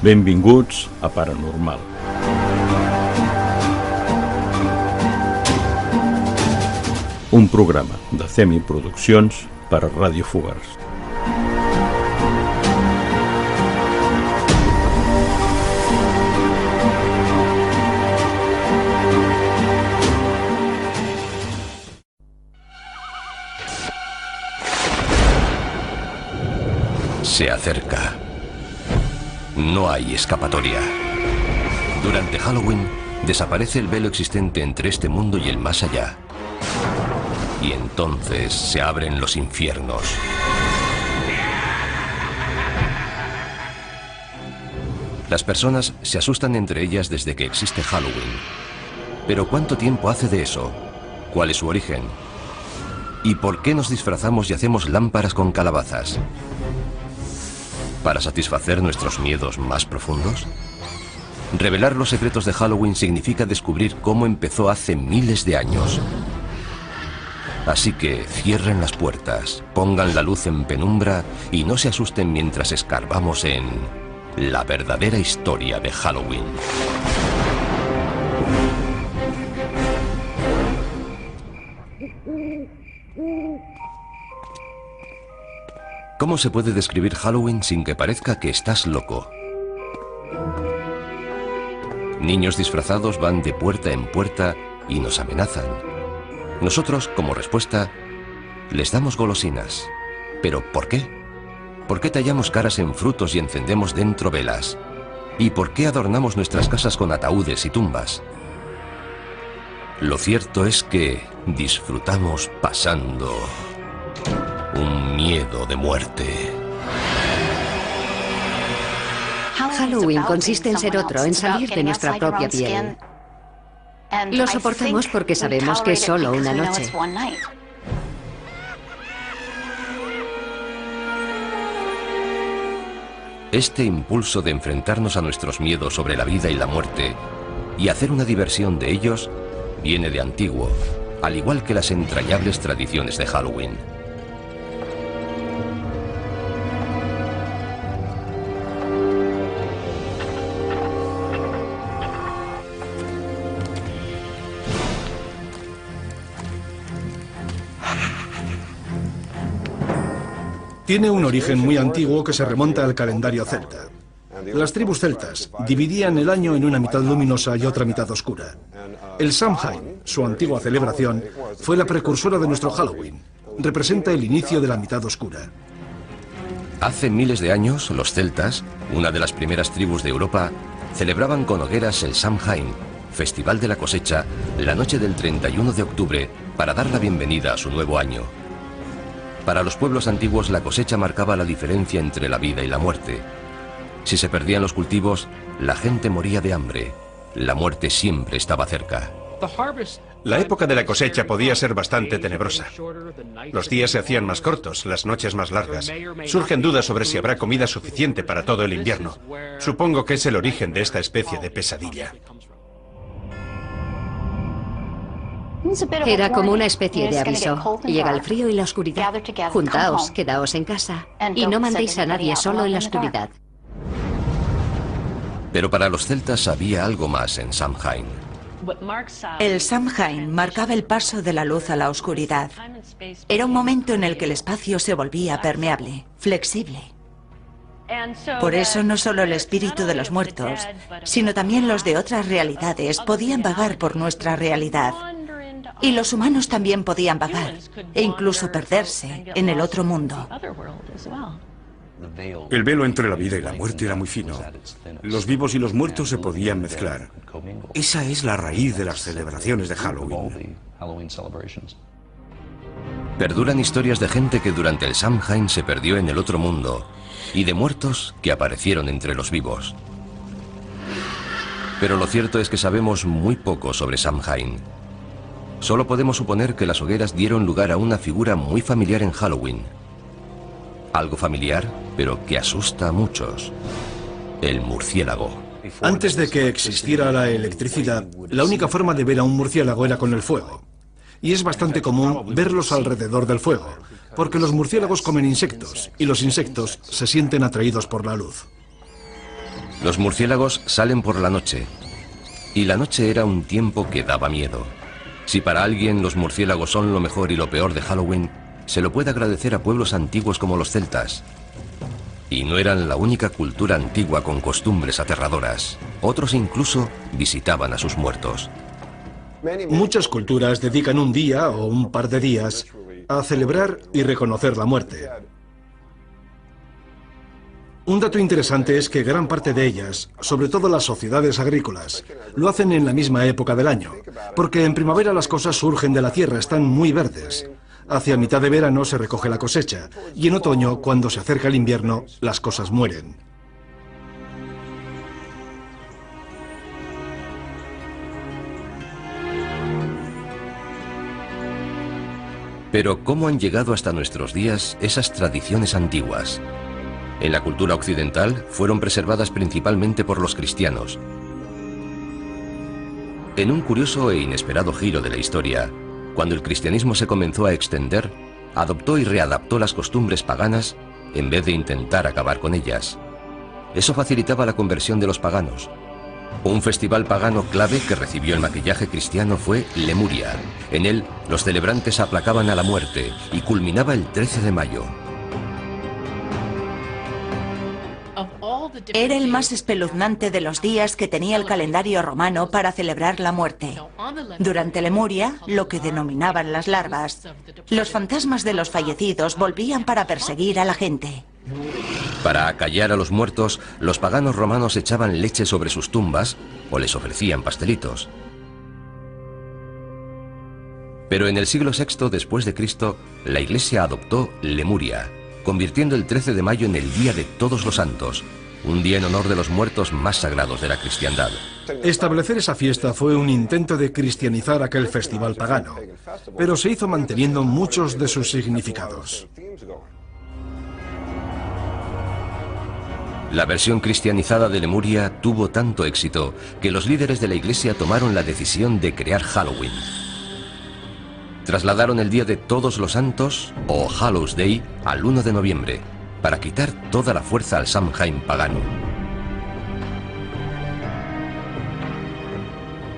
Benvinguts a Paranormal. Un programa de CEMI Produccions per a Ràdio Fogars. Se acerca. No hay escapatoria. Durante Halloween desaparece el velo existente entre este mundo y el más allá. Y entonces se abren los infiernos. Las personas se asustan entre ellas desde que existe Halloween. Pero ¿cuánto tiempo hace de eso? ¿Cuál es su origen? ¿Y por qué nos disfrazamos y hacemos lámparas con calabazas? ¿Para satisfacer nuestros miedos más profundos? Revelar los secretos de Halloween significa descubrir cómo empezó hace miles de años. Así que cierren las puertas, pongan la luz en penumbra y no se asusten mientras escarbamos en la verdadera historia de Halloween. ¿Cómo se puede describir Halloween sin que parezca que estás loco? Niños disfrazados van de puerta en puerta y nos amenazan. Nosotros, como respuesta, les damos golosinas. ¿Pero por qué? ¿Por qué tallamos caras en frutos y encendemos dentro velas? ¿Y por qué adornamos nuestras casas con ataúdes y tumbas? Lo cierto es que disfrutamos pasando un miedo de muerte. Halloween consiste en ser otro, en salir de nuestra propia piel. Lo soportamos porque sabemos que es solo una noche. Este impulso de enfrentarnos a nuestros miedos sobre la vida y la muerte y hacer una diversión de ellos viene de antiguo, al igual que las entrañables tradiciones de Halloween. Tiene un origen muy antiguo que se remonta al calendario celta. Las tribus celtas dividían el año en una mitad luminosa y otra mitad oscura. El Samhain, su antigua celebración, fue la precursora de nuestro Halloween. Representa el inicio de la mitad oscura. Hace miles de años, los celtas, una de las primeras tribus de Europa, celebraban con hogueras el Samhain, festival de la cosecha, la noche del 31 de octubre, para dar la bienvenida a su nuevo año. Para los pueblos antiguos la cosecha marcaba la diferencia entre la vida y la muerte. Si se perdían los cultivos, la gente moría de hambre. La muerte siempre estaba cerca. La época de la cosecha podía ser bastante tenebrosa. Los días se hacían más cortos, las noches más largas. Surgen dudas sobre si habrá comida suficiente para todo el invierno. Supongo que es el origen de esta especie de pesadilla. Era como una especie de aviso. Llega el frío y la oscuridad. Juntaos, quedaos en casa y no mandéis a nadie solo en la oscuridad. Pero para los celtas había algo más en Samhain. El Samhain marcaba el paso de la luz a la oscuridad. Era un momento en el que el espacio se volvía permeable, flexible. Por eso no solo el espíritu de los muertos, sino también los de otras realidades podían vagar por nuestra realidad. Y los humanos también podían vagar, e incluso perderse en el otro mundo. El velo entre la vida y la muerte era muy fino. Los vivos y los muertos se podían mezclar. Esa es la raíz de las celebraciones de Halloween. Perduran historias de gente que durante el Samhain se perdió en el otro mundo y de muertos que aparecieron entre los vivos. Pero lo cierto es que sabemos muy poco sobre Samhain. Solo podemos suponer que las hogueras dieron lugar a una figura muy familiar en Halloween. Algo familiar, pero que asusta a muchos. El murciélago. Antes de que existiera la electricidad, la única forma de ver a un murciélago era con el fuego. Y es bastante común verlos alrededor del fuego, porque los murciélagos comen insectos, y los insectos se sienten atraídos por la luz. Los murciélagos salen por la noche. Y la noche era un tiempo que daba miedo. Si para alguien los murciélagos son lo mejor y lo peor de Halloween, se lo puede agradecer a pueblos antiguos como los celtas. Y no eran la única cultura antigua con costumbres aterradoras. Otros incluso visitaban a sus muertos. Muchas culturas dedican un día o un par de días a celebrar y reconocer la muerte. Un dato interesante es que gran parte de ellas, sobre todo las sociedades agrícolas, lo hacen en la misma época del año, porque en primavera las cosas surgen de la tierra, están muy verdes. Hacia mitad de verano se recoge la cosecha, y en otoño, cuando se acerca el invierno, las cosas mueren. Pero ¿cómo han llegado hasta nuestros días esas tradiciones antiguas? En la cultura occidental fueron preservadas principalmente por los cristianos. En un curioso e inesperado giro de la historia, cuando el cristianismo se comenzó a extender, adoptó y readaptó las costumbres paganas en vez de intentar acabar con ellas. Eso facilitaba la conversión de los paganos. Un festival pagano clave que recibió el maquillaje cristiano fue Lemuria. En él, los celebrantes aplacaban a la muerte y culminaba el 13 de mayo. Era el más espeluznante de los días que tenía el calendario romano para celebrar la muerte. Durante Lemuria, lo que denominaban las larvas, los fantasmas de los fallecidos volvían para perseguir a la gente. Para acallar a los muertos, los paganos romanos echaban leche sobre sus tumbas o les ofrecían pastelitos. Pero en el siglo VI después de Cristo, la Iglesia adoptó Lemuria, convirtiendo el 13 de mayo en el Día de Todos los Santos, un día en honor de los muertos más sagrados de la cristiandad. Establecer esa fiesta fue un intento de cristianizar aquel festival pagano, pero se hizo manteniendo muchos de sus significados. La versión cristianizada de Lemuria tuvo tanto éxito que los líderes de la Iglesia tomaron la decisión de crear Halloween. Trasladaron el Día de Todos los Santos, o Hallows Day, al 1 de noviembre, para quitar toda la fuerza al Samhain pagano.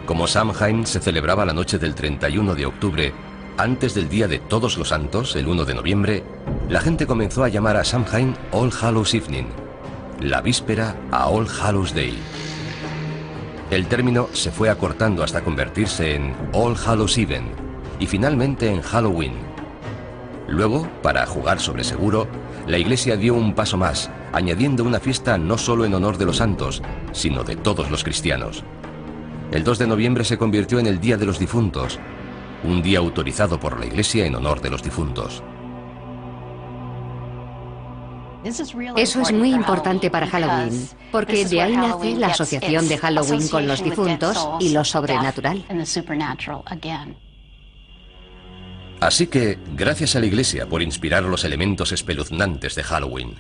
Como Samhain se celebraba la noche del 31 de octubre, antes del Día de Todos los Santos, el 1 de noviembre, la gente comenzó a llamar a Samhain All Hallows Evening, la víspera a All Hallows Day. El término se fue acortando hasta convertirse en All Hallows Even y finalmente en Halloween. Luego, para jugar sobre seguro, la Iglesia dio un paso más, añadiendo una fiesta no solo en honor de los santos, sino de todos los cristianos. El 2 de noviembre se convirtió en el Día de los Difuntos, un día autorizado por la Iglesia en honor de los difuntos. Eso es muy importante para Halloween, porque de ahí nace la asociación de Halloween con los difuntos y lo sobrenatural. Así que, gracias a la Iglesia por inspirar los elementos espeluznantes de Halloween.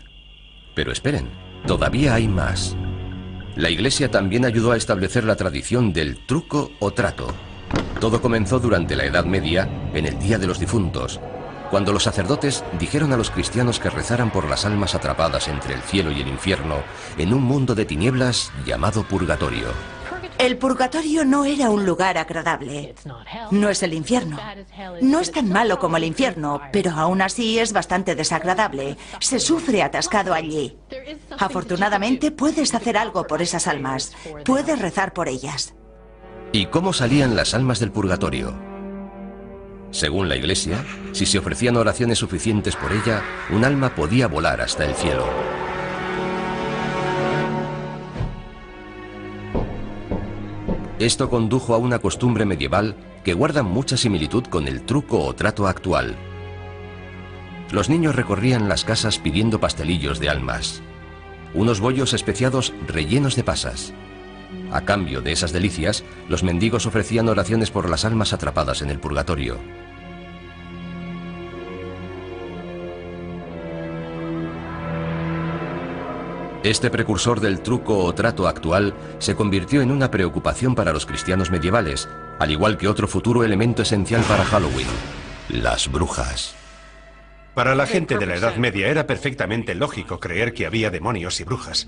Pero esperen, todavía hay más. La Iglesia también ayudó a establecer la tradición del truco o trato. Todo comenzó durante la Edad Media, en el Día de los Difuntos, cuando los sacerdotes dijeron a los cristianos que rezaran por las almas atrapadas entre el cielo y el infierno en un mundo de tinieblas llamado purgatorio. El purgatorio no era un lugar agradable. No es el infierno. No es tan malo como el infierno, pero aún así es bastante desagradable. Se sufre atascado allí. Afortunadamente puedes hacer algo por esas almas. Puedes rezar por ellas. ¿Y cómo salían las almas del purgatorio? Según la Iglesia, si se ofrecían oraciones suficientes por ella, un alma podía volar hasta el cielo. Esto condujo a una costumbre medieval que guarda mucha similitud con el truco o trato actual. Los niños recorrían las casas pidiendo pastelillos de almas, unos bollos especiados rellenos de pasas. A cambio de esas delicias, los mendigos ofrecían oraciones por las almas atrapadas en el purgatorio. Este precursor del truco o trato actual se convirtió en una preocupación para los cristianos medievales, al igual que otro futuro elemento esencial para Halloween: las brujas. Para la gente de la Edad Media era perfectamente lógico creer que había demonios y brujas.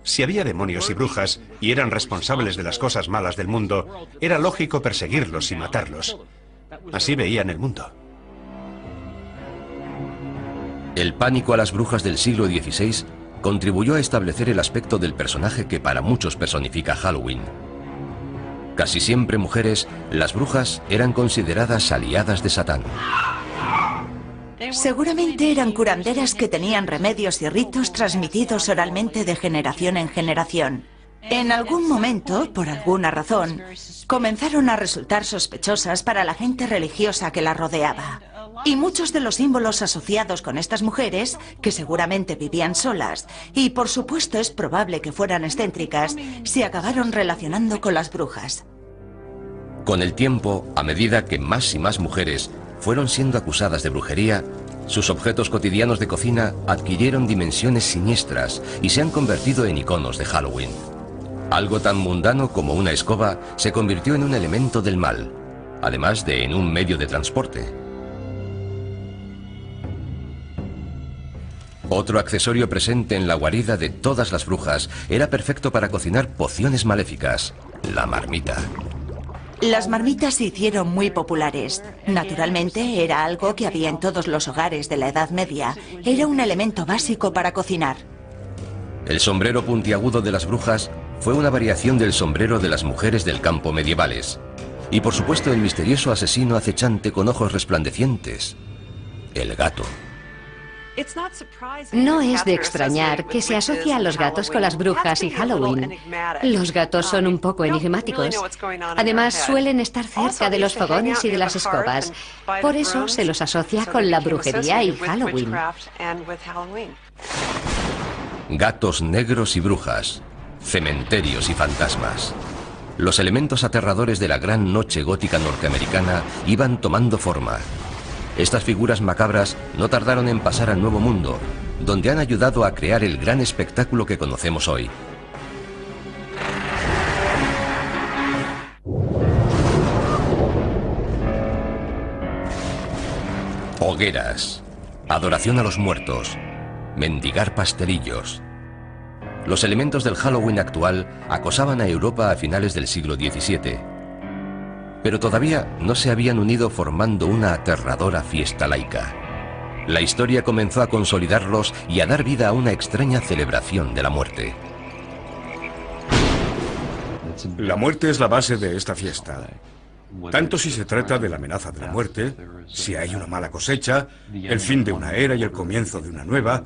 Si había demonios y brujas y eran responsables de las cosas malas del mundo, era lógico perseguirlos y matarlos. Así veían el mundo. El pánico a las brujas del siglo XVI contribuyó a establecer el aspecto del personaje que para muchos personifica Halloween. Casi siempre mujeres, las brujas eran consideradas aliadas de Satán. Seguramente eran curanderas que tenían remedios y ritos transmitidos oralmente de generación en generación. En algún momento, por alguna razón, comenzaron a resultar sospechosas para la gente religiosa que las rodeaba. Y muchos de los símbolos asociados con estas mujeres, que seguramente vivían solas, y por supuesto es probable que fueran excéntricas, se acabaron relacionando con las brujas. Con el tiempo, a medida que más y más mujeres fueron siendo acusadas de brujería, sus objetos cotidianos de cocina adquirieron dimensiones siniestras y se han convertido en iconos de Halloween. Algo tan mundano como una escoba se convirtió en un elemento del mal, además de en un medio de transporte. Otro accesorio presente en la guarida de todas las brujas era perfecto para cocinar pociones maléficas: la marmita. Las marmitas se hicieron muy populares. Naturalmente, era algo que había en todos los hogares de la Edad Media. Era un elemento básico para cocinar. El sombrero puntiagudo de las brujas fue una variación del sombrero de las mujeres del campo medievales. Y por supuesto el misterioso asesino acechante con ojos resplandecientes: el gato. No es de extrañar que se asocie a los gatos con las brujas y Halloween. Los gatos son un poco enigmáticos. Además, suelen estar cerca de los fogones y de las escobas. Por eso se los asocia con la brujería y Halloween. Gatos negros y brujas, cementerios y fantasmas. Los elementos aterradores de la gran noche gótica norteamericana iban tomando forma. Estas figuras macabras no tardaron en pasar al Nuevo Mundo, donde han ayudado a crear el gran espectáculo que conocemos hoy. Hogueras, adoración a los muertos, mendigar pastelillos. Los elementos del Halloween actual acosaban a Europa a finales del siglo XVII. Pero todavía no se habían unido formando una aterradora fiesta laica. La historia comenzó a consolidarlos y a dar vida a una extraña celebración de la muerte. La muerte es la base de esta fiesta. Tanto si se trata de la amenaza de la muerte, si hay una mala cosecha, el fin de una era y el comienzo de una nueva.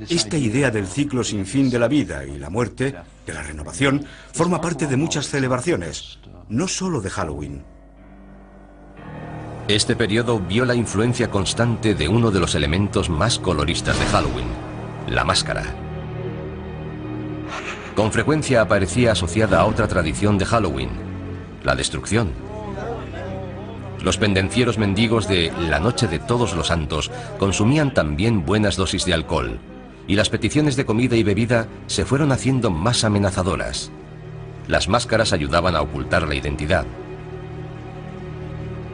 Esta idea del ciclo sin fin de la vida y la muerte, de la renovación, forma parte de muchas celebraciones, no solo de Halloween. Este periodo vio la influencia constante de uno de los elementos más coloristas de Halloween: la máscara. Con frecuencia aparecía asociada a otra tradición de Halloween: la destrucción. Los pendencieros mendigos de la Noche de Todos los Santos consumían también buenas dosis de alcohol, y las peticiones de comida y bebida se fueron haciendo más amenazadoras. Las máscaras ayudaban a ocultar la identidad.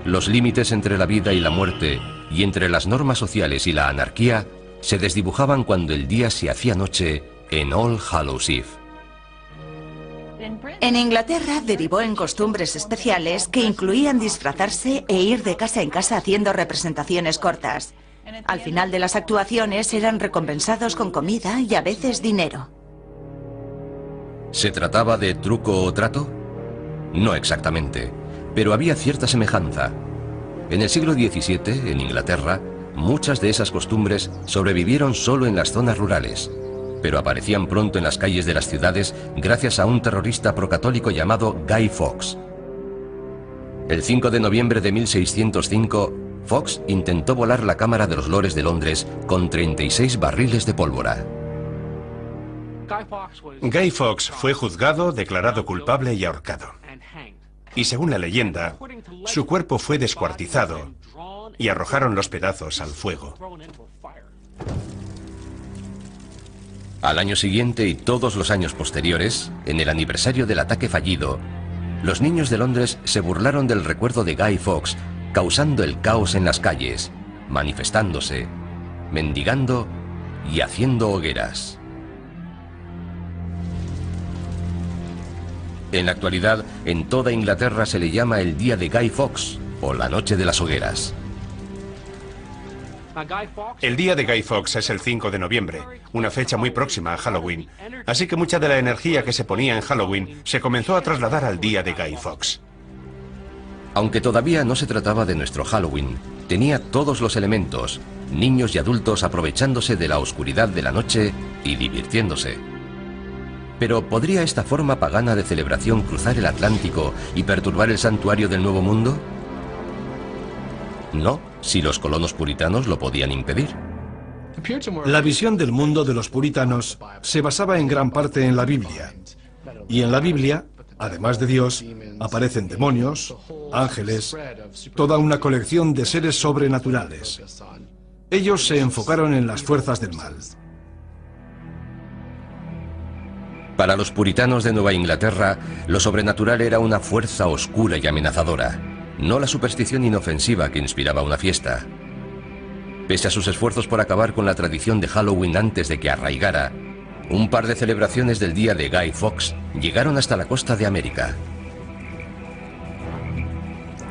Los límites entre la vida y la muerte, y entre las normas sociales y la anarquía, se desdibujaban cuando el día se hacía noche en All Hallows Eve. En Inglaterra derivó en costumbres especiales que incluían disfrazarse e ir de casa en casa haciendo representaciones cortas. Al final de las actuaciones eran recompensados con comida y a veces dinero. ¿Se trataba de truco o trato? No exactamente, pero había cierta semejanza. En el siglo XVII, en Inglaterra, muchas de esas costumbres sobrevivieron solo en las zonas rurales, pero aparecían pronto en las calles de las ciudades gracias a un terrorista procatólico llamado Guy Fawkes. El 5 de noviembre de 1605, Fawkes intentó volar la Cámara de los Lores de Londres con 36 barriles de pólvora. Guy Fawkes fue juzgado, declarado culpable y ahorcado. Y según la leyenda, su cuerpo fue descuartizado y arrojaron los pedazos al fuego. Al año siguiente y todos los años posteriores, en el aniversario del ataque fallido, los niños de Londres se burlaron del recuerdo de Guy Fawkes, causando el caos en las calles, manifestándose, mendigando y haciendo hogueras. En la actualidad, en toda Inglaterra se le llama el Día de Guy Fawkes o la Noche de las Hogueras. El día de Guy Fawkes es el 5 de noviembre, una fecha muy próxima a Halloween. Así que mucha de la energía que se ponía en Halloween se comenzó a trasladar al día de Guy Fawkes. Aunque todavía no se trataba de nuestro Halloween, tenía todos los elementos, niños y adultos aprovechándose de la oscuridad de la noche y divirtiéndose. Pero ¿podría esta forma pagana de celebración cruzar el Atlántico y perturbar el santuario del Nuevo Mundo? No, si los colonos puritanos lo podían impedir. La visión del mundo de los puritanos se basaba en gran parte en la Biblia. Y en la Biblia, además de Dios, aparecen demonios, ángeles, toda una colección de seres sobrenaturales. Ellos se enfocaron en las fuerzas del mal. Para los puritanos de Nueva Inglaterra, lo sobrenatural era una fuerza oscura y amenazadora, no la superstición inofensiva que inspiraba una fiesta. Pese a sus esfuerzos por acabar con la tradición de Halloween antes de que arraigara, un par de celebraciones del día de Guy Fawkes llegaron hasta la costa de América.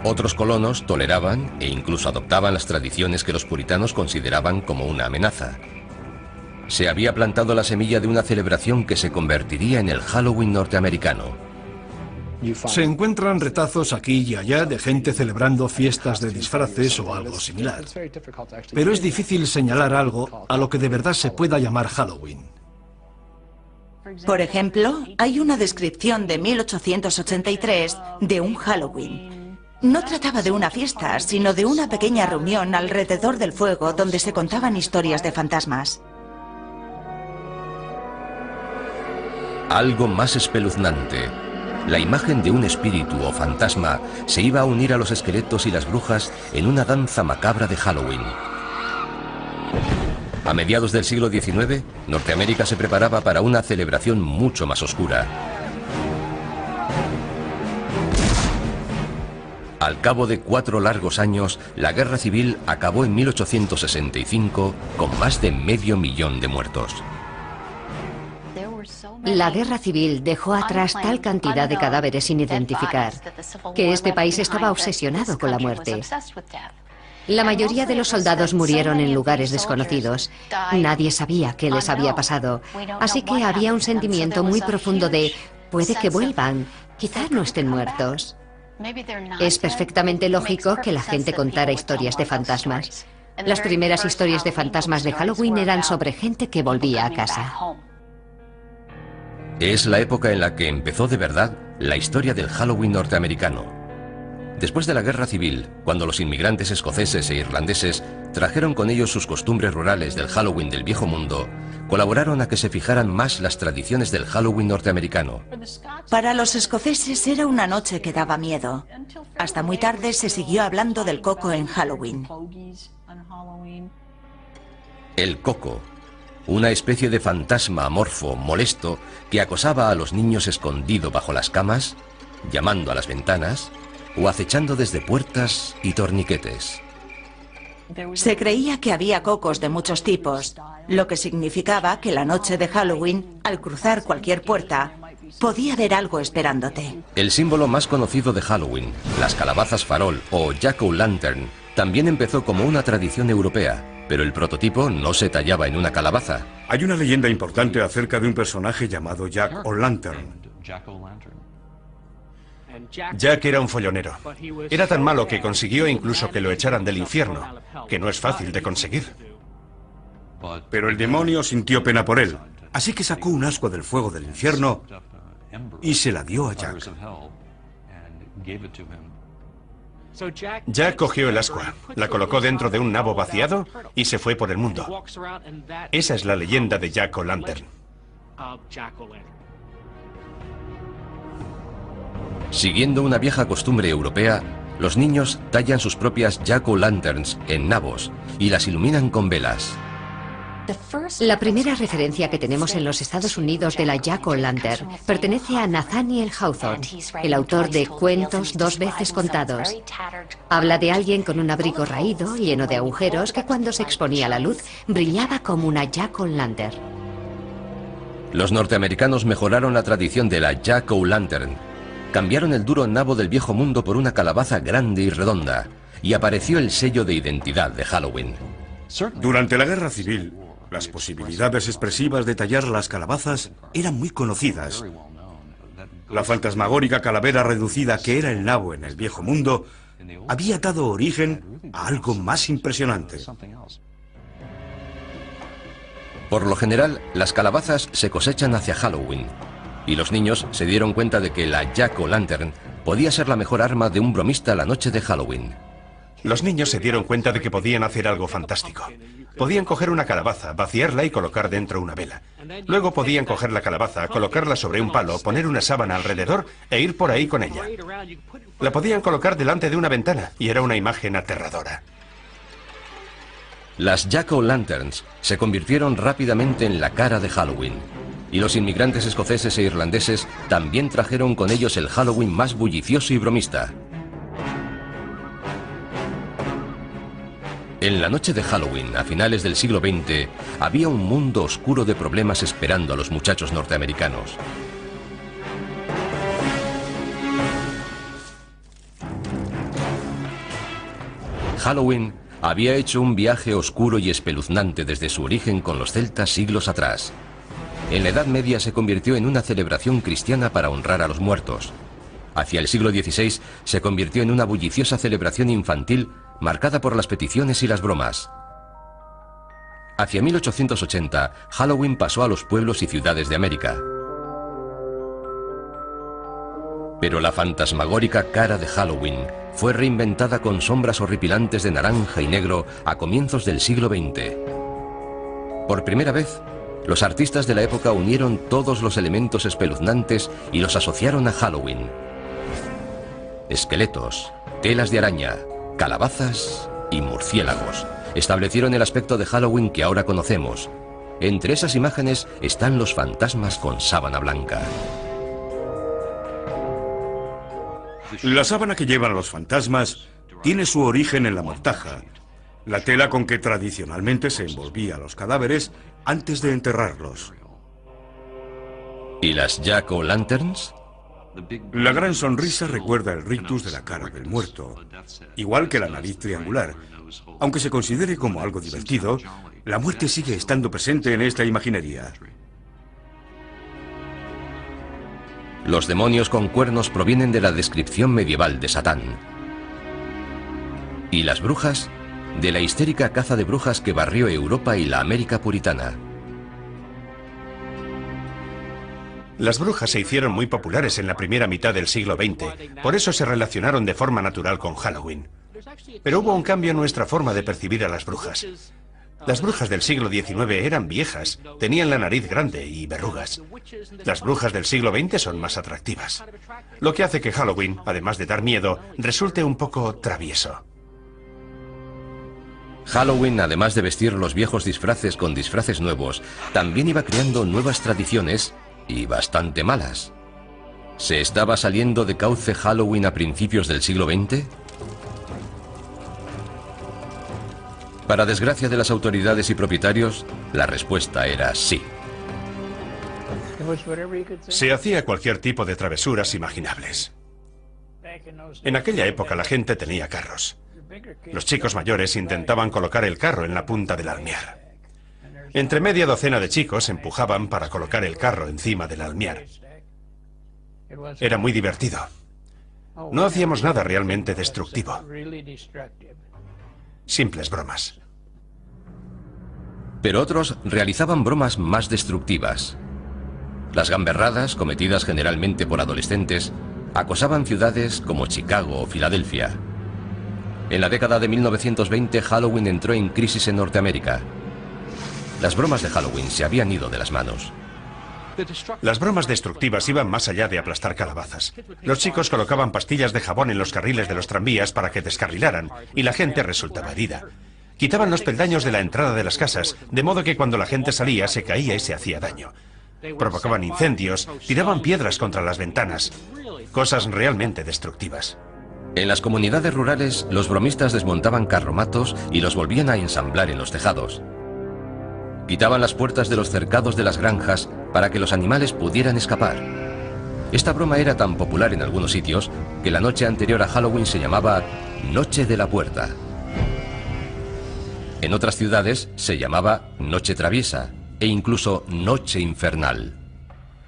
Otros colonos toleraban e incluso adoptaban las tradiciones que los puritanos consideraban como una amenaza. Se había plantado la semilla de una celebración que se convertiría en el Halloween norteamericano. Se encuentran retazos aquí y allá de gente celebrando fiestas de disfraces o algo similar. Pero es difícil señalar algo a lo que de verdad se pueda llamar Halloween. Por ejemplo, hay una descripción de 1883 de un Halloween. No trataba de una fiesta, sino de una pequeña reunión alrededor del fuego donde se contaban historias de fantasmas. Algo más espeluznante. La imagen de un espíritu o fantasma se iba a unir a los esqueletos y las brujas en una danza macabra de Halloween. A mediados del siglo XIX, Norteamérica se preparaba para una celebración mucho más oscura. Al cabo de 4 largos años, la Guerra Civil acabó en 1865 con más de 500.000 de muertos. La guerra civil dejó atrás tal cantidad de cadáveres sin identificar que este país estaba obsesionado con la muerte. La mayoría de los soldados murieron en lugares desconocidos. Nadie sabía qué les había pasado. Así que había un sentimiento muy profundo de puede que vuelvan, quizá no estén muertos. Es perfectamente lógico que la gente contara historias de fantasmas. Las primeras historias de fantasmas de Halloween eran sobre gente que volvía a casa. Es la época en la que empezó de verdad la historia del Halloween norteamericano. Después de la Guerra Civil, cuando los inmigrantes escoceses e irlandeses trajeron con ellos sus costumbres rurales del Halloween del Viejo Mundo, colaboraron a que se fijaran más las tradiciones del Halloween norteamericano. Para los escoceses era una noche que daba miedo. Hasta muy tarde se siguió hablando del coco en Halloween. El coco, una especie de fantasma amorfo, molesto, que acosaba a los niños escondido bajo las camas, llamando a las ventanas o acechando desde puertas y torniquetes. Se creía que había cocos de muchos tipos, lo que significaba que la noche de Halloween, al cruzar cualquier puerta, podía haber algo esperándote. El símbolo más conocido de Halloween, las calabazas farol o jack-o'-lantern, también empezó como una tradición europea, pero el prototipo no se tallaba en una calabaza. Hay una leyenda importante acerca de un personaje llamado Jack O'Lantern. Jack era un follonero. Era tan malo que consiguió incluso que lo echaran del infierno, que no es fácil de conseguir. Pero el demonio sintió pena por él, así que sacó un ascua del fuego del infierno y se la dio a Jack. Jack cogió el ascua, la colocó dentro de un nabo vaciado y se fue por el mundo. Esa es la leyenda de Jack O'Lantern. Siguiendo una vieja costumbre europea, los niños tallan sus propias jack-o'-lanterns en nabos y las iluminan con velas. La primera referencia que tenemos en los Estados Unidos de la jack-o'-lantern pertenece a Nathaniel Hawthorne, el autor de Cuentos 2 veces contados. Habla de alguien con un abrigo raído, lleno de agujeros, que cuando se exponía a la luz brillaba como una jack-o'-lantern. Los norteamericanos mejoraron la tradición de la jack-o'-lantern cambiaron el duro nabo del viejo mundo por una calabaza grande y redonda, y apareció el sello de identidad de Halloween. Durante la Guerra Civil, las posibilidades expresivas de tallar las calabazas eran muy conocidas. La fantasmagórica calavera reducida que era el nabo en el viejo mundo había dado origen a algo más impresionante. Por lo general, las calabazas se cosechan hacia Halloween, y los niños se dieron cuenta de que la Jack-o'-lantern podía ser la mejor arma de un bromista la noche de Halloween. Los niños se dieron cuenta de que podían hacer algo fantástico. Podían coger una calabaza, vaciarla y colocar dentro una vela. Luego podían coger la calabaza, colocarla sobre un palo, poner una sábana alrededor e ir por ahí con ella. La podían colocar delante de una ventana y era una imagen aterradora. Las Jack-o'-lanterns se convirtieron rápidamente en la cara de Halloween, y los inmigrantes escoceses e irlandeses también trajeron con ellos el Halloween más bullicioso y bromista. En la noche de Halloween, a finales del siglo XX, había un mundo oscuro de problemas esperando a los muchachos norteamericanos. Halloween había hecho un viaje oscuro y espeluznante desde su origen con los celtas siglos atrás. En la Edad Media se convirtió en una celebración cristiana para honrar a los muertos. Hacia el siglo XVI se convirtió en una bulliciosa celebración infantil marcada por las peticiones y las bromas. Hacia 1880, Halloween pasó a los pueblos y ciudades de América. Pero la fantasmagórica cara de Halloween fue reinventada con sombras horripilantes de naranja y negro a comienzos del siglo XX. Por primera vez, los artistas de la época unieron todos los elementos espeluznantes y los asociaron a Halloween. Esqueletos, telas de araña, calabazas y murciélagos establecieron el aspecto de Halloween que ahora conocemos. Entre esas imágenes están los fantasmas con sábana blanca. La sábana que llevan los fantasmas tiene su origen en la mortaja, la tela con que tradicionalmente se envolvía a los cadáveres antes de enterrarlos. ¿Y las Jack-o'-lanterns? La gran sonrisa recuerda el rictus de la cara del muerto, igual que la nariz triangular. Aunque se considere como algo divertido, la muerte sigue estando presente en esta imaginería. Los demonios con cuernos provienen de la descripción medieval de Satán. ¿Y las brujas? De la histérica caza de brujas que barrió Europa y la América puritana. Las brujas se hicieron muy populares en la primera mitad del siglo XX, por eso se relacionaron de forma natural con Halloween. Pero hubo un cambio en nuestra forma de percibir a las brujas. Las brujas del siglo XIX eran viejas, tenían la nariz grande y verrugas. Las brujas del siglo XX son más atractivas, lo que hace que Halloween, además de dar miedo, resulte un poco travieso. Halloween, además de vestir los viejos disfraces con disfraces nuevos, también iba creando nuevas tradiciones y bastante malas. ¿Se estaba saliendo de cauce Halloween a principios del siglo XX? Para desgracia de las autoridades y propietarios, la respuesta era sí. Se hacía cualquier tipo de travesuras imaginables. En aquella época la gente tenía carros. Los chicos mayores intentaban colocar el carro en la punta del almiar. Entre media docena de chicos empujaban para colocar el carro encima del almiar. Era muy divertido. No hacíamos nada realmente destructivo. Simples bromas. Pero otros realizaban bromas más destructivas. Las gamberradas, cometidas generalmente por adolescentes, acosaban ciudades como Chicago o Filadelfia. En la década de 1920, Halloween entró en crisis en Norteamérica. Las bromas de Halloween se habían ido de las manos. Las bromas destructivas iban más allá de aplastar calabazas. Los chicos colocaban pastillas de jabón en los carriles de los tranvías para que descarrilaran, y la gente resultaba herida. Quitaban los peldaños de la entrada de las casas, de modo que cuando la gente salía se caía y se hacía daño. Provocaban incendios, tiraban piedras contra las ventanas. Cosas realmente destructivas. En las comunidades rurales, los bromistas desmontaban carromatos y los volvían a ensamblar en los tejados. Quitaban las puertas de los cercados de las granjas para que los animales pudieran escapar. Esta broma era tan popular en algunos sitios que la noche anterior a Halloween se llamaba Noche de la Puerta. En otras ciudades se llamaba Noche Traviesa e incluso Noche Infernal.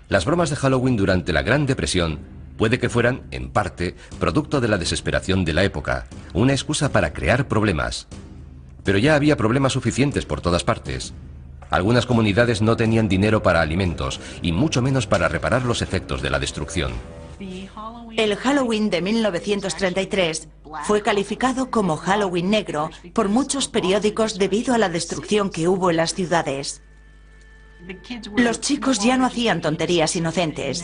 Las bromas de Halloween durante la Gran Depresión puede que fueran, en parte, producto de la desesperación de la época, una excusa para crear problemas. Pero ya había problemas suficientes por todas partes. Algunas comunidades no tenían dinero para alimentos y mucho menos para reparar los efectos de la destrucción. El Halloween de 1933 fue calificado como Halloween negro por muchos periódicos debido a la destrucción que hubo en las ciudades. Los chicos ya no hacían tonterías inocentes.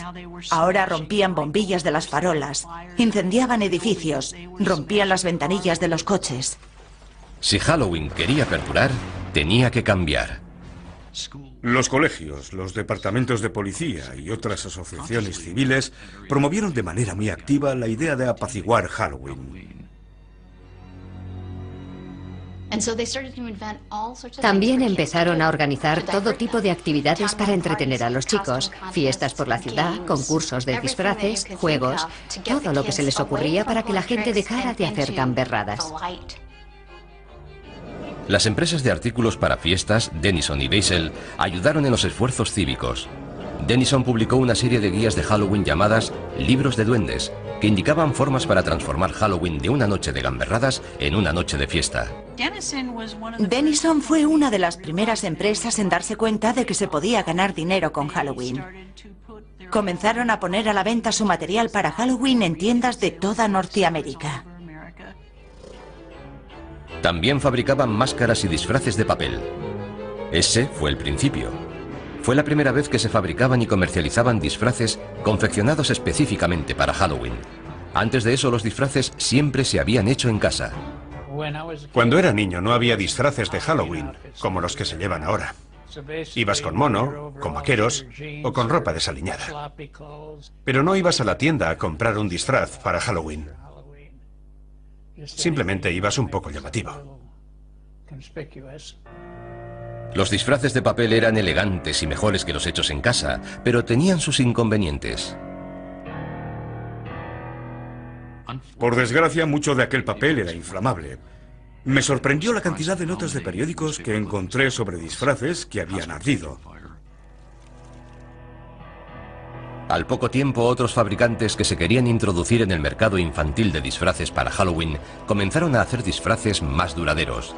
Ahora rompían bombillas de las farolas, incendiaban edificios, rompían las ventanillas de los coches. Si Halloween quería perdurar, tenía que cambiar. Los colegios, los departamentos de policía y otras asociaciones civiles promovieron de manera muy activa la idea de apaciguar Halloween. También empezaron a organizar todo tipo de actividades para entretener a los chicos, fiestas por la ciudad, concursos de disfraces, juegos, todo lo que se les ocurría para que la gente dejara de hacer gamberradas. Las empresas de artículos para fiestas, Denison y Beisel, ayudaron en los esfuerzos cívicos. Denison publicó una serie de guías de Halloween llamadas Libros de Duendes, que indicaban formas para transformar Halloween de una noche de gamberradas en una noche de fiesta. Denison fue una de las primeras empresas en darse cuenta de que se podía ganar dinero con Halloween. Comenzaron a poner a la venta su material para Halloween en tiendas de toda Norteamérica. También fabricaban máscaras y disfraces de papel. Ese fue el principio. Fue la primera vez que se fabricaban y comercializaban disfraces confeccionados específicamente para Halloween. Antes de eso, los disfraces siempre se habían hecho en casa. Cuando era niño no había disfraces de Halloween, como los que se llevan ahora. Ibas con mono, con vaqueros o con ropa desaliñada. Pero no ibas a la tienda a comprar un disfraz para Halloween. Simplemente ibas un poco llamativo. Los disfraces de papel eran elegantes y mejores que los hechos en casa, pero tenían sus inconvenientes. Por desgracia, mucho de aquel papel era inflamable. Me sorprendió la cantidad de notas de periódicos que encontré sobre disfraces que habían ardido. Al poco tiempo, otros fabricantes que se querían introducir en el mercado infantil de disfraces para Halloween comenzaron a hacer disfraces más duraderos.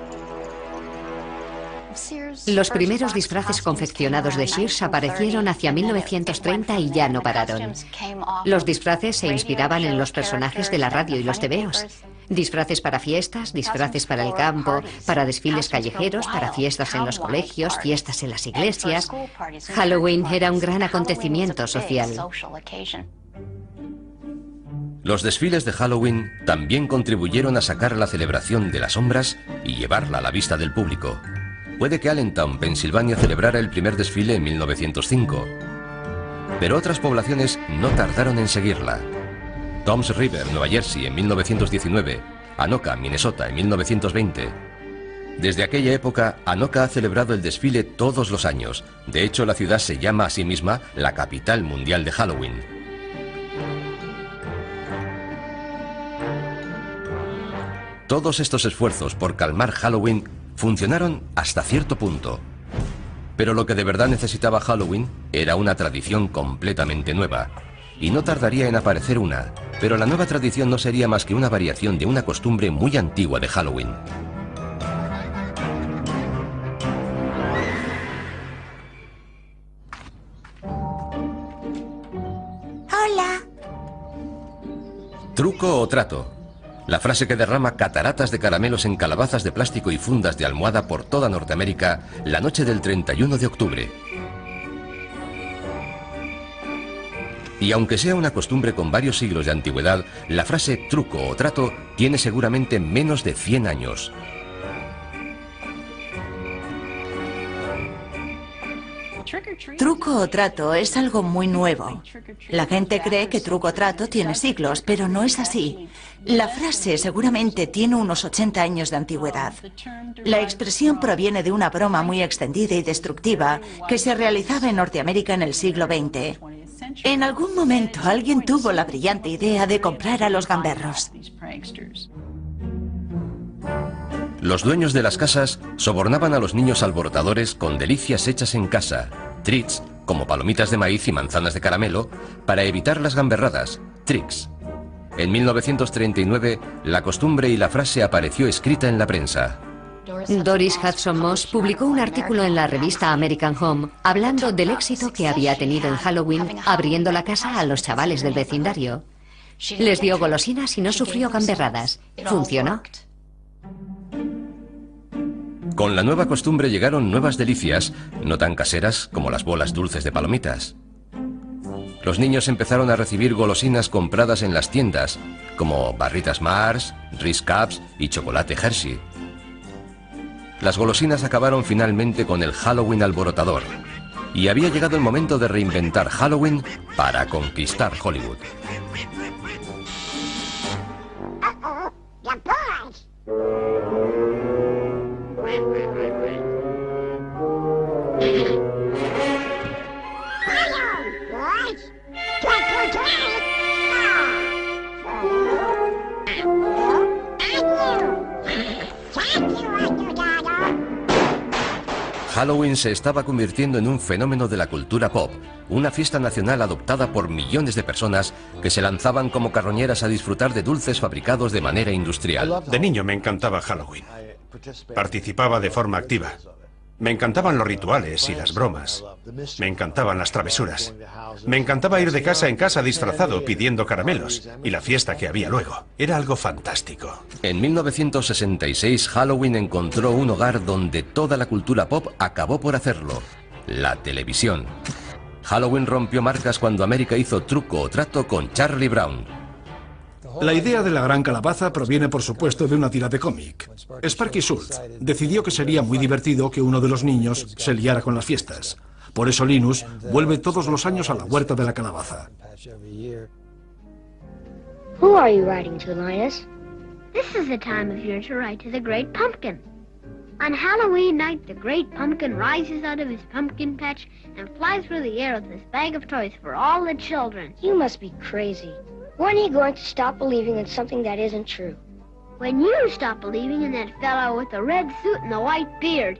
Los primeros disfraces confeccionados de Sears aparecieron hacia 1930 y ya no pararon. Los disfraces se inspiraban en los personajes de la radio y los tebeos. Disfraces para fiestas, disfraces para el campo, para desfiles callejeros, para fiestas en los colegios, fiestas en las iglesias. Halloween era un gran acontecimiento social. Los desfiles de Halloween también contribuyeron a sacar la celebración de las sombras y llevarla a la vista del público. Puede que Allentown, Pensilvania, celebrara el primer desfile en 1905, pero otras poblaciones no tardaron en seguirla. Toms River, Nueva Jersey, en 1919, Anoka, Minnesota, en 1920. Desde aquella época, Anoka ha celebrado el desfile todos los años. De hecho, la ciudad se llama a sí misma la capital mundial de Halloween. Todos estos esfuerzos por calmar Halloween funcionaron hasta cierto punto. Pero lo que de verdad necesitaba Halloween era una tradición completamente nueva. Y no tardaría en aparecer una, pero la nueva tradición no sería más que una variación de una costumbre muy antigua de Halloween. Hola. Truco o trato. La frase que derrama cataratas de caramelos en calabazas de plástico y fundas de almohada por toda Norteamérica la noche del 31 de octubre. Y aunque sea una costumbre con varios siglos de antigüedad, la frase truco o trato tiene seguramente menos de 100 años. Truco o trato es algo muy nuevo. La gente cree que truco o trato tiene siglos, pero no es así. La frase seguramente tiene unos 80 años de antigüedad. La expresión proviene de una broma muy extendida y destructiva que se realizaba en Norteamérica en el siglo XX. En algún momento alguien tuvo la brillante idea de comprar a los gamberros. Los dueños de las casas sobornaban a los niños alborotadores con delicias hechas en casa, treats, como palomitas de maíz y manzanas de caramelo, para evitar las gamberradas, tricks. En 1939, la costumbre y la frase apareció escrita en la prensa. Doris Hudson Moss publicó un artículo en la revista American Home hablando del éxito que había tenido en Halloween abriendo la casa a los chavales del vecindario. Les dio golosinas y no sufrió gamberradas. Funcionó. Con la nueva costumbre llegaron nuevas delicias, no tan caseras como las bolas dulces de palomitas. Los niños empezaron a recibir golosinas compradas en las tiendas, como barritas Mars, Ritz Cups y chocolate Hershey. Las golosinas acabaron finalmente con el Halloween alborotador, y había llegado el momento de reinventar Halloween para conquistar Hollywood. Halloween se estaba convirtiendo en un fenómeno de la cultura pop, una fiesta nacional adoptada por millones de personas que se lanzaban como carroñeras a disfrutar de dulces fabricados de manera industrial. De niño me encantaba Halloween. Participaba de forma activa. Me encantaban los rituales y las bromas. Me encantaban las travesuras. Me encantaba ir de casa en casa disfrazado pidiendo caramelos y la fiesta que había luego. Era algo fantástico. En 1966, Halloween encontró un hogar donde toda la cultura pop acabó por hacerlo: la televisión. Halloween rompió marcas cuando América hizo Truco o Trato con Charlie Brown. La idea de la gran calabaza proviene, por supuesto, de una tira de cómic. Sparky Schultz decidió que sería muy divertido que uno de los niños se liara con las fiestas. Por eso Linus vuelve todos los años a la huerta de la calabaza. Who are you writing to, Linus? This is the time of year to write to the Great Pumpkin. On Halloween night, the Great Pumpkin rises out of his pumpkin patch and flies through the air with this bag of toys for all the children. You must be crazy. When are you going to stop believing in something that isn't true? When you stop believing in that fellow with the red suit and the white beard.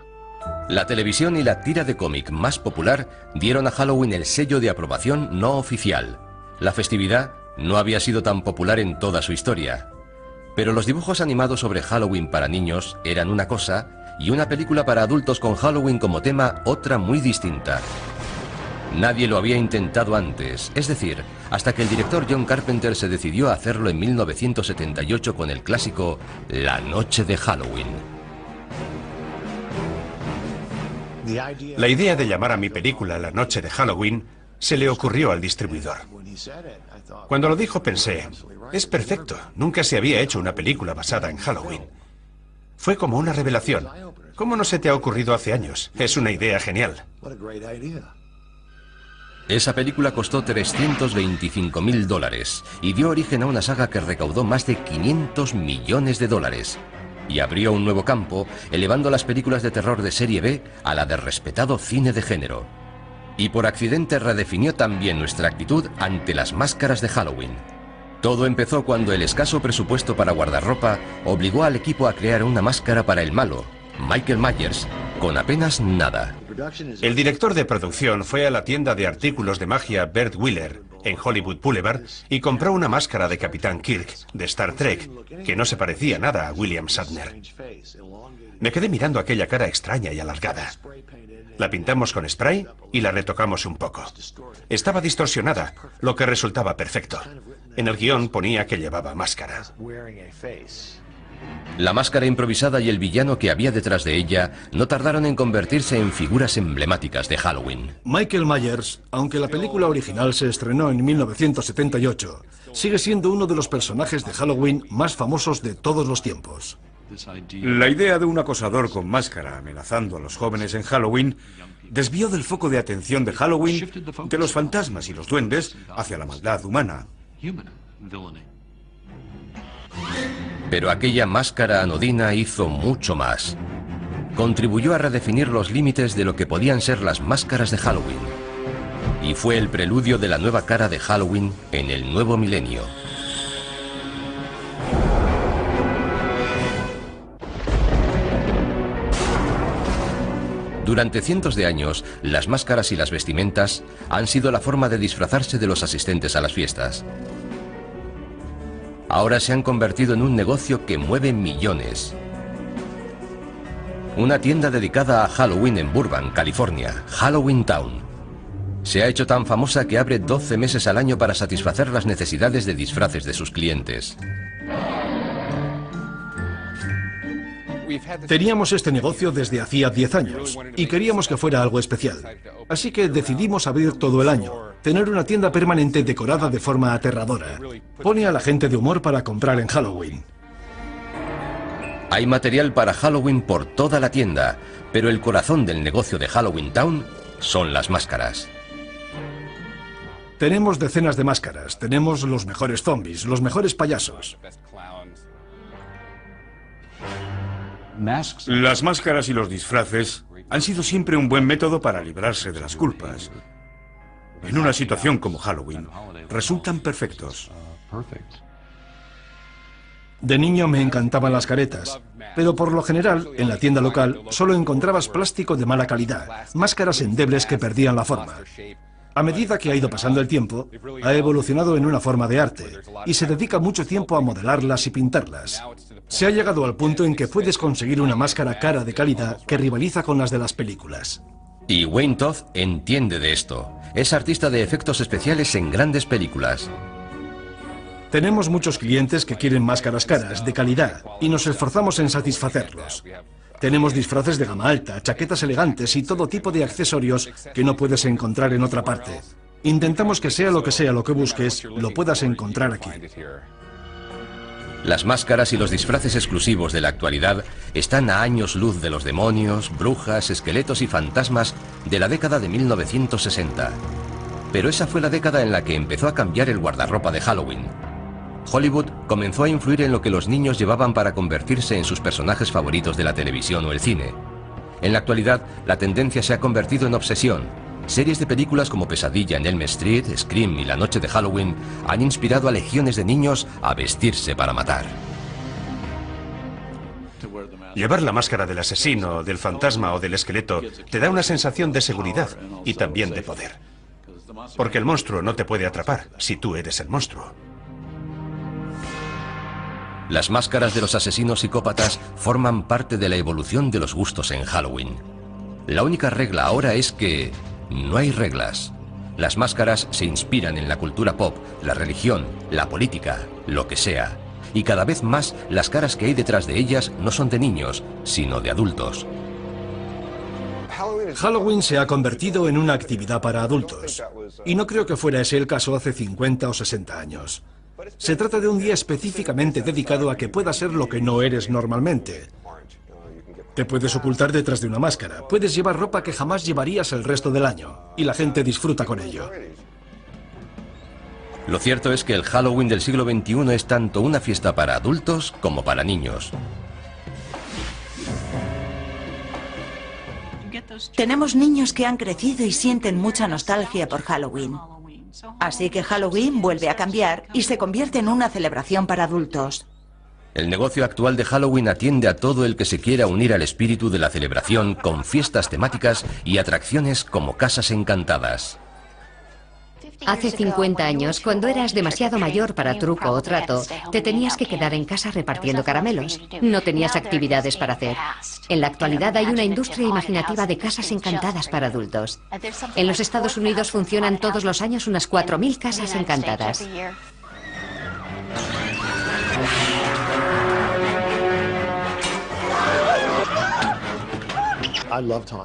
La televisión y la tira de cómic más popular dieron a Halloween el sello de aprobación no oficial. La festividad no había sido tan popular en toda su historia. Pero los dibujos animados sobre Halloween para niños eran una cosa y una película para adultos con Halloween como tema otra muy distinta. Nadie lo había intentado antes, es decir, hasta que el director John Carpenter se decidió a hacerlo en 1978 con el clásico La Noche de Halloween. La idea de llamar a mi película La Noche de Halloween se le ocurrió al distribuidor. Cuando lo dijo pensé, es perfecto, nunca se había hecho una película basada en Halloween. Fue como una revelación. ¿Cómo no se te ha ocurrido hace años? Es una idea genial. Esa película costó $325.000 y dio origen a una saga que recaudó más de $500 millones y abrió un nuevo campo, elevando las películas de terror de serie B a la de respetado cine de género. Y por accidente redefinió también nuestra actitud ante las máscaras de Halloween. Todo empezó cuando el escaso presupuesto para guardarropa obligó al equipo a crear una máscara para el malo, Michael Myers, con apenas nada. El director de producción fue a la tienda de artículos de magia Bert Wheeler, en Hollywood Boulevard, y compró una máscara de Capitán Kirk, de Star Trek, que no se parecía nada a William Shatner. Me quedé mirando aquella cara extraña y alargada. La pintamos con spray y la retocamos un poco. Estaba distorsionada, lo que resultaba perfecto. En el guión ponía que llevaba máscara. La máscara improvisada y el villano que había detrás de ella no tardaron en convertirse en figuras emblemáticas de Halloween. Michael Myers, aunque la película original se estrenó en 1978, sigue siendo uno de los personajes de Halloween más famosos de todos los tiempos. La idea de un acosador con máscara amenazando a los jóvenes en Halloween desvió del foco de atención de Halloween de los fantasmas y los duendes hacia la maldad humana. Pero aquella máscara anodina hizo mucho más. Contribuyó a redefinir los límites de lo que podían ser las máscaras de Halloween. y fue el preludio de la nueva cara de Halloween en el nuevo milenio. Durante cientos de años, las máscaras y las vestimentas han sido la forma de disfrazarse de los asistentes a las fiestas. Ahora se han convertido en un negocio que mueve millones. Una tienda dedicada a Halloween en Burbank, California, Halloween Town, se ha hecho tan famosa que abre 12 meses al año para satisfacer las necesidades de disfraces de sus clientes. Teníamos este negocio desde hacía 10 años y queríamos que fuera algo especial. Así que decidimos abrir todo el año, tener una tienda permanente decorada de forma aterradora. Pone a la gente de humor para comprar en Halloween. Hay material para Halloween por toda la tienda, pero el corazón del negocio de Halloween Town son las máscaras. Tenemos decenas de máscaras, tenemos los mejores zombies, los mejores payasos. Las máscaras y los disfraces han sido siempre un buen método para librarse de las culpas. En una situación como Halloween, resultan perfectos. De niño me encantaban las caretas, pero por lo general, en la tienda local, solo encontrabas plástico de mala calidad, máscaras endebles que perdían la forma. A medida que ha ido pasando el tiempo, ha evolucionado en una forma de arte y se dedica mucho tiempo a modelarlas y pintarlas. Se ha llegado al punto en que puedes conseguir una máscara cara de calidad que rivaliza con las de las películas. Y Wayne Todd entiende de esto. Es artista de efectos especiales en grandes películas. Tenemos muchos clientes que quieren máscaras caras, de calidad, y nos esforzamos en satisfacerlos. Tenemos disfraces de gama alta, chaquetas elegantes y todo tipo de accesorios que no puedes encontrar en otra parte. Intentamos que sea lo que busques, lo puedas encontrar aquí. Las máscaras y los disfraces exclusivos de la actualidad están a años luz de los demonios, brujas, esqueletos y fantasmas de la década de 1960. Pero esa fue la década en la que empezó a cambiar el guardarropa de Halloween. Hollywood comenzó a influir en lo que los niños llevaban para convertirse en sus personajes favoritos de la televisión o el cine. En la actualidad, la tendencia se ha convertido en obsesión. Series de películas como Pesadilla en Elm Street, Scream y La Noche de Halloween han inspirado a legiones de niños a vestirse para matar. Llevar la máscara del asesino, del fantasma o del esqueleto te da una sensación de seguridad y también de poder. Porque el monstruo no te puede atrapar si tú eres el monstruo. Las máscaras de los asesinos psicópatas forman parte de la evolución de los gustos en Halloween. La única regla ahora es que no hay reglas. Las máscaras se inspiran en la cultura pop, la religión, la política, lo que sea. Y cada vez más las caras que hay detrás de ellas no son de niños, sino de adultos. Halloween se ha convertido en una actividad para adultos. Y no creo que fuera ese el caso hace 50 o 60 años. Se trata de un día específicamente dedicado a que puedas ser lo que no eres normalmente. Te puedes ocultar detrás de una máscara, puedes llevar ropa que jamás llevarías el resto del año, y la gente disfruta con ello. Lo cierto es que el Halloween del siglo XXI es tanto una fiesta para adultos como para niños. Tenemos niños que han crecido y sienten mucha nostalgia por Halloween. Así que Halloween vuelve a cambiar y se convierte en una celebración para adultos. El negocio actual de Halloween atiende a todo el que se quiera unir al espíritu de la celebración con fiestas temáticas y atracciones como casas encantadas. Hace 50 años, cuando eras demasiado mayor para truco o trato, te tenías que quedar en casa repartiendo caramelos. No tenías actividades para hacer. En la actualidad hay una industria imaginativa de casas encantadas para adultos. En los Estados Unidos funcionan todos los años unas 4.000 casas encantadas.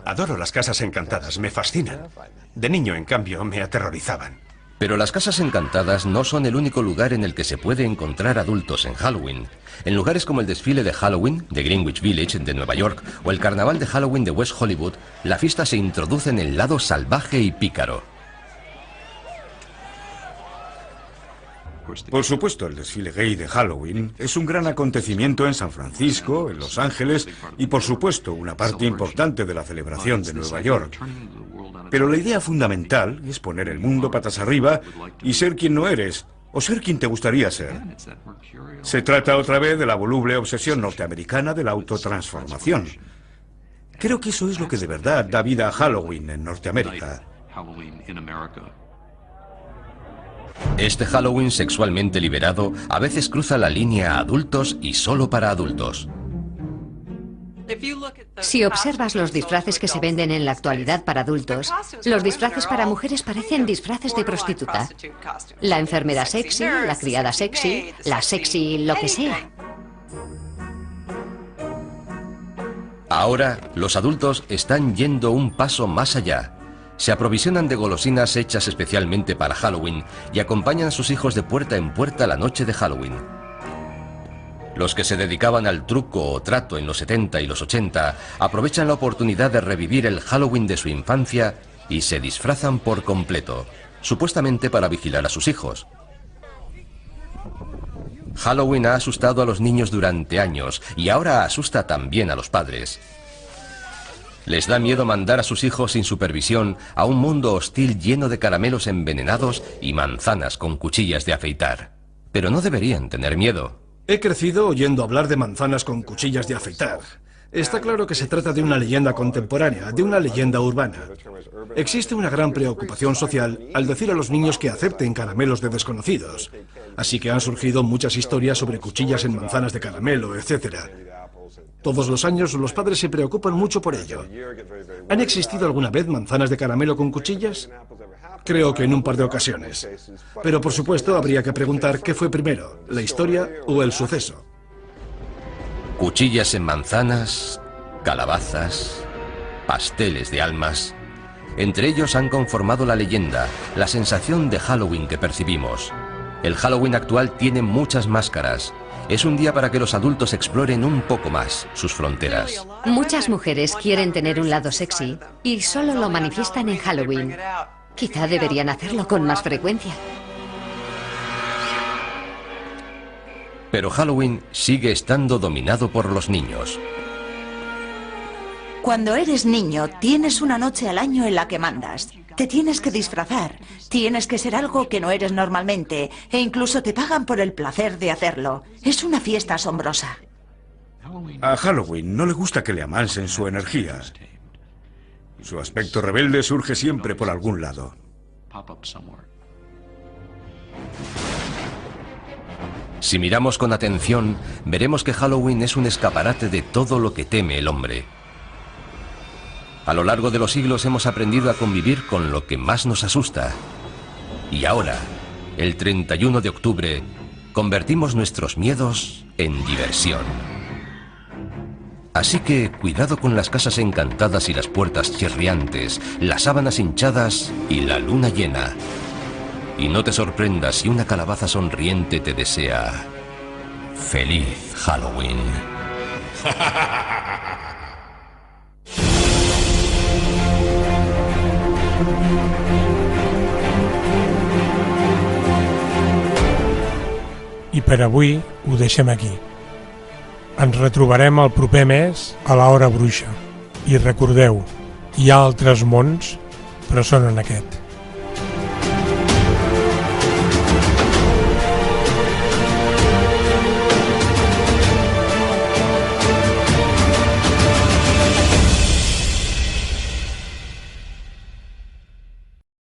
Adoro las casas encantadas, me fascinan. De niño, en cambio, me aterrorizaban. Pero las casas encantadas no son el único lugar en el que se puede encontrar adultos en Halloween. En lugares como el desfile de Halloween de Greenwich Village de Nueva York o el carnaval de Halloween de West Hollywood, la fiesta se introduce en el lado salvaje y pícaro. Por supuesto, el desfile gay de Halloween es un gran acontecimiento en San Francisco, en Los Ángeles y, por supuesto, una parte importante de la celebración de Nueva York. Pero la idea fundamental es poner el mundo patas arriba y ser quien no eres, o ser quien te gustaría ser. Se trata otra vez de la voluble obsesión norteamericana de la autotransformación. Creo que eso es lo que de verdad da vida a Halloween en Norteamérica. Este Halloween sexualmente liberado a veces cruza la línea a adultos y solo para adultos. Si observas los disfraces que se venden en la actualidad para adultos, los disfraces para mujeres parecen disfraces de prostituta. La enfermera sexy, la criada sexy, la sexy lo que sea. Ahora, los adultos están yendo un paso más allá. Se aprovisionan de golosinas hechas especialmente para Halloween y acompañan a sus hijos de puerta en puerta la noche de Halloween. Los que se dedicaban al truco o trato en los 70 y los 80 aprovechan la oportunidad de revivir el Halloween de su infancia y se disfrazan por completo, supuestamente para vigilar a sus hijos. Halloween ha asustado a los niños durante años y ahora asusta también a los padres. Les da miedo mandar a sus hijos sin supervisión a un mundo hostil lleno de caramelos envenenados y manzanas con cuchillas de afeitar. Pero no deberían tener miedo. He crecido oyendo hablar de manzanas con cuchillas de afeitar. Está claro que se trata de una leyenda contemporánea, de una leyenda urbana. Existe una gran preocupación social al decir a los niños que acepten caramelos de desconocidos. Así que han surgido muchas historias sobre cuchillas en manzanas de caramelo, etc. Todos los años los padres se preocupan mucho por ello. ¿Han existido alguna vez manzanas de caramelo con cuchillas? Creo que en un par de ocasiones. Pero por supuesto habría que preguntar qué fue primero, la historia o el suceso. Cuchillas en manzanas, calabazas, pasteles de almas. Entre ellos han conformado la leyenda, la sensación de Halloween que percibimos. El Halloween actual tiene muchas máscaras. Es un día para que los adultos exploren un poco más sus fronteras. Muchas mujeres quieren tener un lado sexy y solo lo manifiestan en Halloween. Quizá deberían hacerlo con más frecuencia. Pero Halloween sigue estando dominado por los niños. Cuando eres niño, tienes una noche al año en la que mandas. Te tienes que disfrazar, tienes que ser algo que no eres normalmente, e incluso te pagan por el placer de hacerlo. Es una fiesta asombrosa. A Halloween no le gusta que le amansen su energía. Su aspecto rebelde surge siempre por algún lado. Si miramos con atención, veremos que Halloween es un escaparate de todo lo que teme el hombre. A lo largo de los siglos hemos aprendido a convivir con lo que más nos asusta. Y ahora, el 31 de octubre, convertimos nuestros miedos en diversión. Así que cuidado con las casas encantadas y las puertas chirriantes, las sábanas hinchadas y la luna llena. Y no te sorprendas si una calabaza sonriente te desea ¡Feliz Halloween! I per avui ho deixem aquí. Ens retrobarem el proper mes a l'Hora Bruixa. I recordeu, hi ha altres mons, però són en aquest.